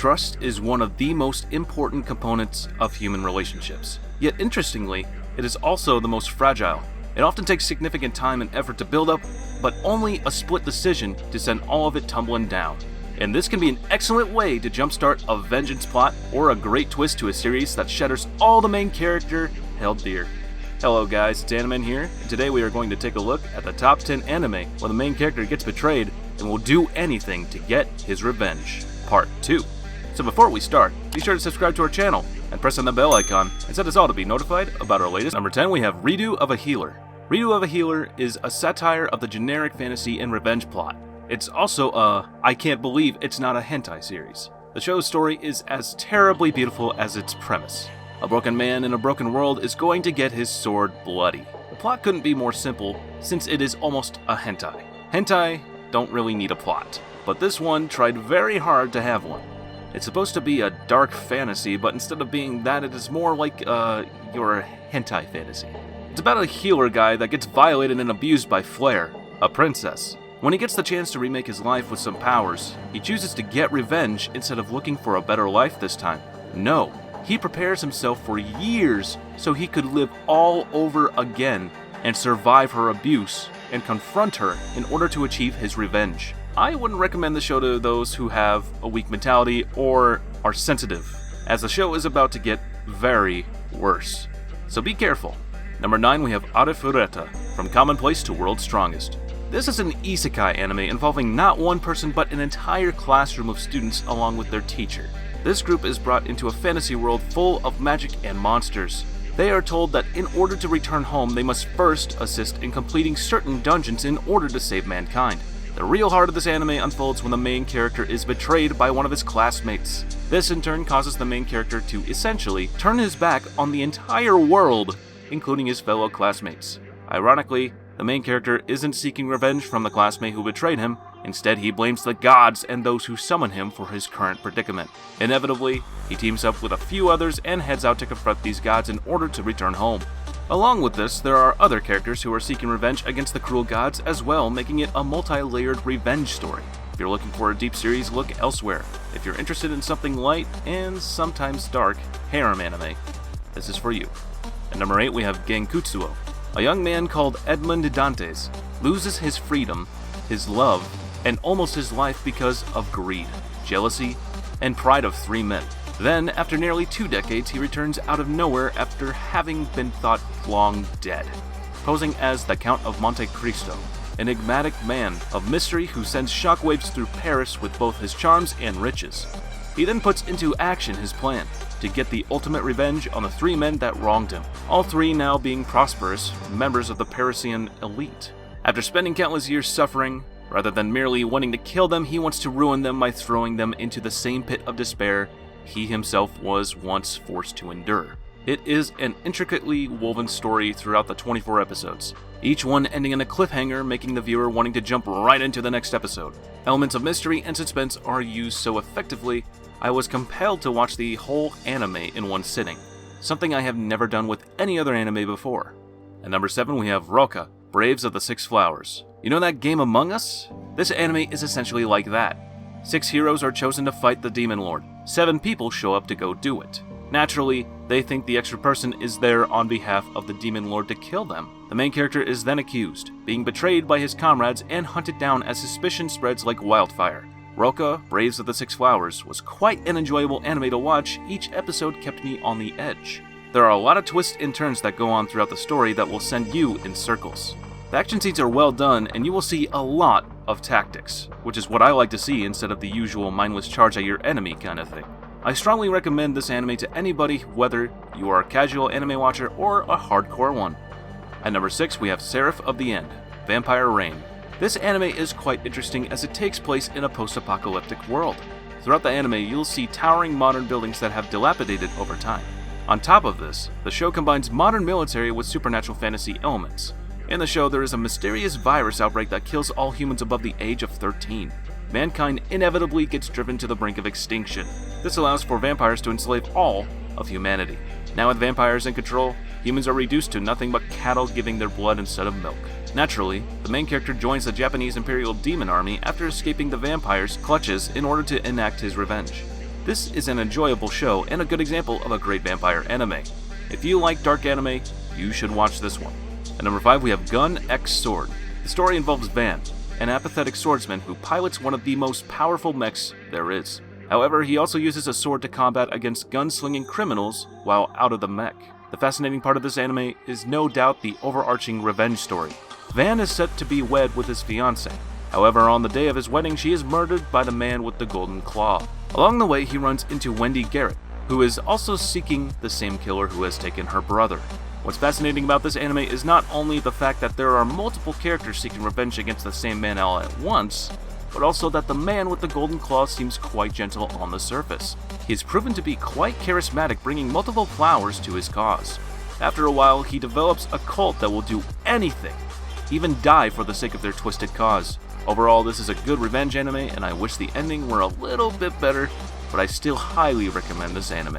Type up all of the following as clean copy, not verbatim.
Trust is one of the most important components of human relationships. Yet interestingly, it is also the most fragile. It often takes significant time and effort to build up, but only a split decision to send all of it tumbling down. And this can be an excellent way to jumpstart a vengeance plot or a great twist to a series that shatters all the main character held dear. Hello guys, it's Animan here, and today we are going to take a look at the top 10 anime where the main character gets betrayed and will do anything to get his revenge. Part 2. So before we start, be sure to subscribe to our channel and press on the bell icon and set us all to be notified about our latest. Number 10, we have Redo of a Healer. Redo of a Healer is a satire of the generic fantasy and revenge plot. It's also a I can't believe it's not a hentai series. The show's story is as terribly beautiful as its premise. A broken man in a broken world is going to get his sword bloody. The plot couldn't be more simple since it is almost a hentai. Hentai don't really need a plot, but this one tried very hard to have one. It's supposed to be a dark fantasy, but instead of being that, it is more like your hentai fantasy. It's about a healer guy that gets violated and abused by Flare, a princess. When he gets the chance to remake his life with some powers, he chooses to get revenge instead of looking for a better life this time. No, he prepares himself for years so he could live all over again and survive her abuse and confront her in order to achieve his revenge. I wouldn't recommend the show to those who have a weak mentality or are sensitive, as the show is about to get very worse. So be careful. Number 9, we have Arefureta, From Commonplace to World's Strongest. This is an isekai anime involving not one person but an entire classroom of students along with their teacher. This group is brought into a fantasy world full of magic and monsters. They are told that in order to return home, they must first assist in completing certain dungeons in order to save mankind. The real heart of this anime unfolds when the main character is betrayed by one of his classmates. This in turn causes the main character to essentially turn his back on the entire world, including his fellow classmates. Ironically, the main character isn't seeking revenge from the classmate who betrayed him. Instead, he blames the gods and those who summon him for his current predicament. Inevitably, he teams up with a few others and heads out to confront these gods in order to return home. Along with this, there are other characters who are seeking revenge against the cruel gods as well, making it a multi-layered revenge story. If you're looking for a deep series, look elsewhere. If you're interested in something light and sometimes dark harem anime, this is for you. At number 8, we have Genkutsu. A young man called Edmond Dantes loses his freedom, his love, and almost his life because of greed, jealousy, and pride of 3 men. Then, after nearly 2 decades, he returns out of nowhere after having been thought long dead, posing as the Count of Monte Cristo, an enigmatic man of mystery who sends shockwaves through Paris with both his charms and riches. He then puts into action his plan to get the ultimate revenge on the 3 men that wronged him, all 3 now being prosperous members of the Parisian elite. After spending countless years suffering, rather than merely wanting to kill them, he wants to ruin them by throwing them into the same pit of despair he himself was once forced to endure. It is an intricately woven story throughout the 24 episodes, each one ending in a cliffhanger, making the viewer wanting to jump right into the next episode. Elements of mystery and suspense are used so effectively, I was compelled to watch the whole anime in one sitting, something I have never done with any other anime before. At number 7, we have Roca Braves of the 6 Flowers. You know that game Among Us? This anime is essentially like that. 6 heroes are chosen to fight the Demon Lord. 7 people show up to go do it. Naturally, they think the extra person is there on behalf of the Demon Lord to kill them. The main character is then accused, being betrayed by his comrades and hunted down as suspicion spreads like wildfire. Roca Braves of the 6 Flowers was quite an enjoyable anime to watch. Each episode kept me on the edge. There are a lot of twists and turns that go on throughout the story that will send you in circles. The action scenes are well done, and you will see a lot of tactics, which is what I like to see instead of the usual mindless charge at your enemy kind of thing. I strongly recommend this anime to anybody, whether you are a casual anime watcher or a hardcore one. At number 6, we have Seraph of the End, Vampire Reign. This anime is quite interesting as it takes place in a post-apocalyptic world. Throughout the anime, you'll see towering modern buildings that have dilapidated over time. On top of this, the show combines modern military with supernatural fantasy elements. In the show, there is a mysterious virus outbreak that kills all humans above the age of 13. Mankind inevitably gets driven to the brink of extinction. This allows for vampires to enslave all of humanity. Now with vampires in control, humans are reduced to nothing but cattle giving their blood instead of milk. Naturally, the main character joins the Japanese Imperial Demon Army after escaping the vampires' clutches in order to enact his revenge. This is an enjoyable show and a good example of a great vampire anime. If you like dark anime, you should watch this one. At number 5, we have Gun X Sword. The story involves Van, an apathetic swordsman who pilots one of the most powerful mechs there is. However, he also uses a sword to combat against gunslinging criminals while out of the mech. The fascinating part of this anime is no doubt the overarching revenge story. Van is set to be wed with his fiancée. However, on the day of his wedding, she is murdered by the man with the golden claw. Along the way, he runs into Wendy Garrett, who is also seeking the same killer who has taken her brother. What's fascinating about this anime is not only the fact that there are multiple characters seeking revenge against the same man all at once, but also that the man with the golden claw seems quite gentle on the surface. He is proven to be quite charismatic, bringing multiple flowers to his cause. After a while, he develops a cult that will do anything, even die for the sake of their twisted cause. Overall, this is a good revenge anime, and I wish the ending were a little bit better, but I still highly recommend this anime.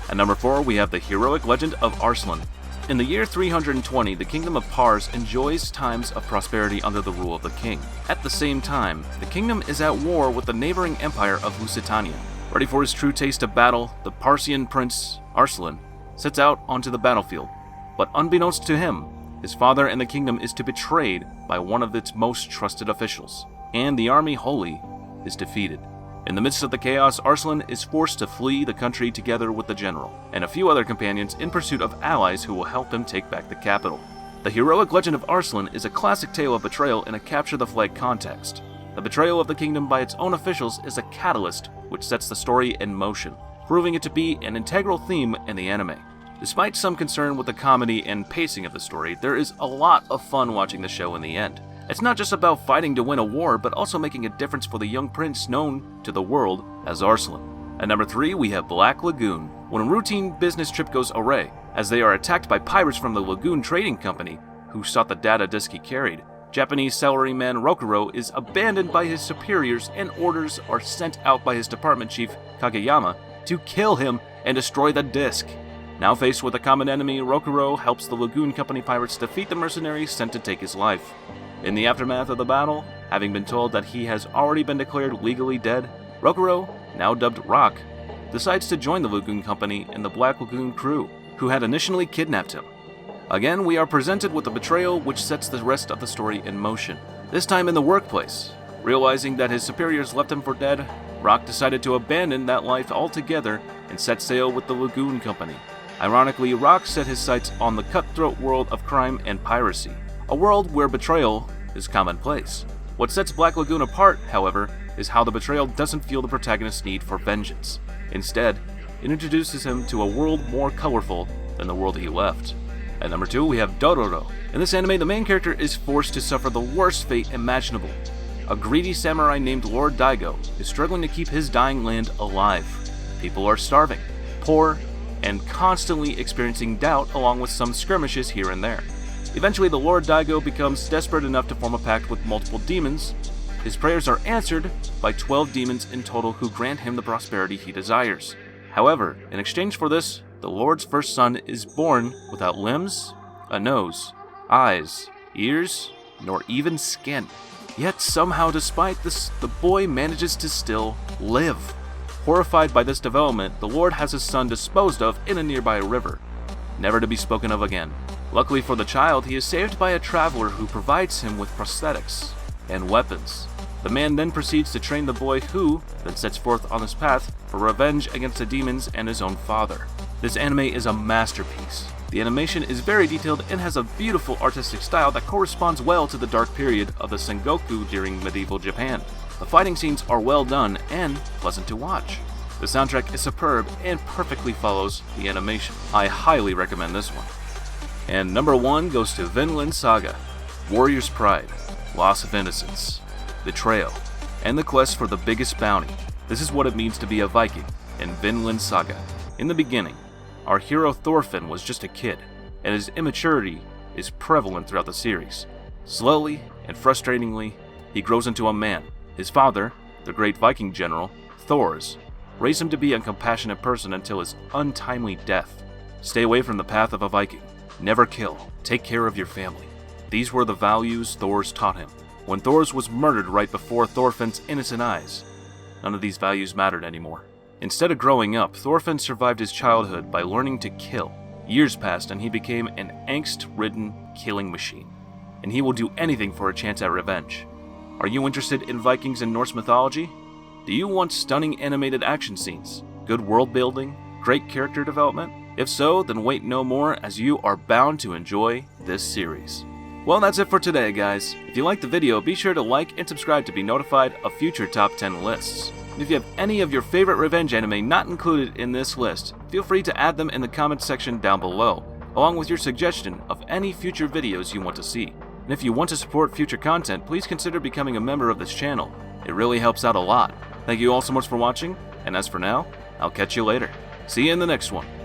At number 4, we have the heroic legend of Arsen. In the year 320, the kingdom of Pars enjoys times of prosperity under the rule of the king. At the same time, the kingdom is at war with the neighboring empire of Lusitania. Ready for his true taste of battle, the Parsian prince, Arsen, sets out onto the battlefield. But unbeknownst to him, his father and the kingdom is betrayed by one of its most trusted officials, and the army wholly is defeated. In the midst of the chaos, Arsen is forced to flee the country together with the general and a few other companions in pursuit of allies who will help him take back the capital. The heroic legend of Arsen is a classic tale of betrayal in a capture-the-flag context. The betrayal of the kingdom by its own officials is a catalyst which sets the story in motion, proving it to be an integral theme in the anime. Despite some concern with the comedy and pacing of the story, there is a lot of fun watching the show in the end. It's not just about fighting to win a war, but also making a difference for the young prince known to the world as Arsen. At number 3, we have Black Lagoon. When a routine business trip goes awry, as they are attacked by pirates from the Lagoon Trading Company, who sought the data disk he carried, Japanese salaryman Dororo is abandoned by his superiors and orders are sent out by his department chief, Kageyama, to kill him and destroy the disk. Now faced with a common enemy, Dororo helps the Lagoon Company pirates defeat the mercenaries sent to take his life. In the aftermath of the battle, having been told that he has already been declared legally dead, Dororo, now dubbed Rock, decides to join the Lagoon Company and the Black Lagoon crew, who had initially kidnapped him. Again, we are presented with a betrayal which sets the rest of the story in motion. This time in the workplace. Realizing that his superiors left him for dead, Rock decided to abandon that life altogether and set sail with the Lagoon Company. Ironically, Rock set his sights on the cutthroat world of crime and piracy, a world where betrayal is commonplace. What sets Black Lagoon apart, however, is how the betrayal doesn't feel the protagonist's need for vengeance. Instead, it introduces him to a world more colorful than the world he left. At number 2, we have Dororo. In this anime, the main character is forced to suffer the worst fate imaginable. A greedy samurai named Lord Daigo is struggling to keep his dying land alive. People are starving, poor, and constantly experiencing doubt along with some skirmishes here and there. Eventually, the Lord Daigo becomes desperate enough to form a pact with multiple demons. His prayers are answered by 12 demons in total who grant him the prosperity he desires. However, in exchange for this, the Lord's first son is born without limbs, a nose, eyes, ears, nor even skin. Yet somehow, despite this, the boy manages to still live. Horrified by this development, the Lord has his son disposed of in a nearby river, never to be spoken of again. Luckily for the child, he is saved by a traveler who provides him with prosthetics and weapons. The man then proceeds to train the boy, who then sets forth on his path for revenge against the demons and his own father. This anime is a masterpiece. The animation is very detailed and has a beautiful artistic style that corresponds well to the dark period of the Sengoku during medieval Japan. The fighting scenes are well done and pleasant to watch. The soundtrack is superb and perfectly follows the animation. I highly recommend this one. And number 1 goes to Vinland Saga, Warrior's Pride, Loss of Innocence, Betrayal, and the quest for the biggest bounty. This is what it means to be a Viking in Vinland Saga. In the beginning, our hero Thorfinn was just a kid, and his immaturity is prevalent throughout the series. Slowly and frustratingly, he grows into a man. His father, the great Viking general, Thors, raised him to be a compassionate person until his untimely death. Stay away from the path of a Viking. Never kill. Take care of your family. These were the values Thors taught him. When Thors was murdered right before Thorfinn's innocent eyes, none of these values mattered anymore. Instead of growing up, Thorfinn survived his childhood by learning to kill. Years passed and he became an angst-ridden killing machine. And he will do anything for a chance at revenge. Are you interested in Vikings and Norse mythology? Do you want stunning animated action scenes, good world building, great character development? If so, then wait no more, as you are bound to enjoy this series. Well, that's it for today, guys. If you liked the video, be sure to like and subscribe to be notified of future top 10 lists. And if you have any of your favorite revenge anime not included in this list, feel free to add them in the comments section down below, along with your suggestion of any future videos you want to see. And if you want to support future content, please consider becoming a member of this channel. It really helps out a lot. Thank you all so much for watching, and as for now, I'll catch you later. See you in the next one.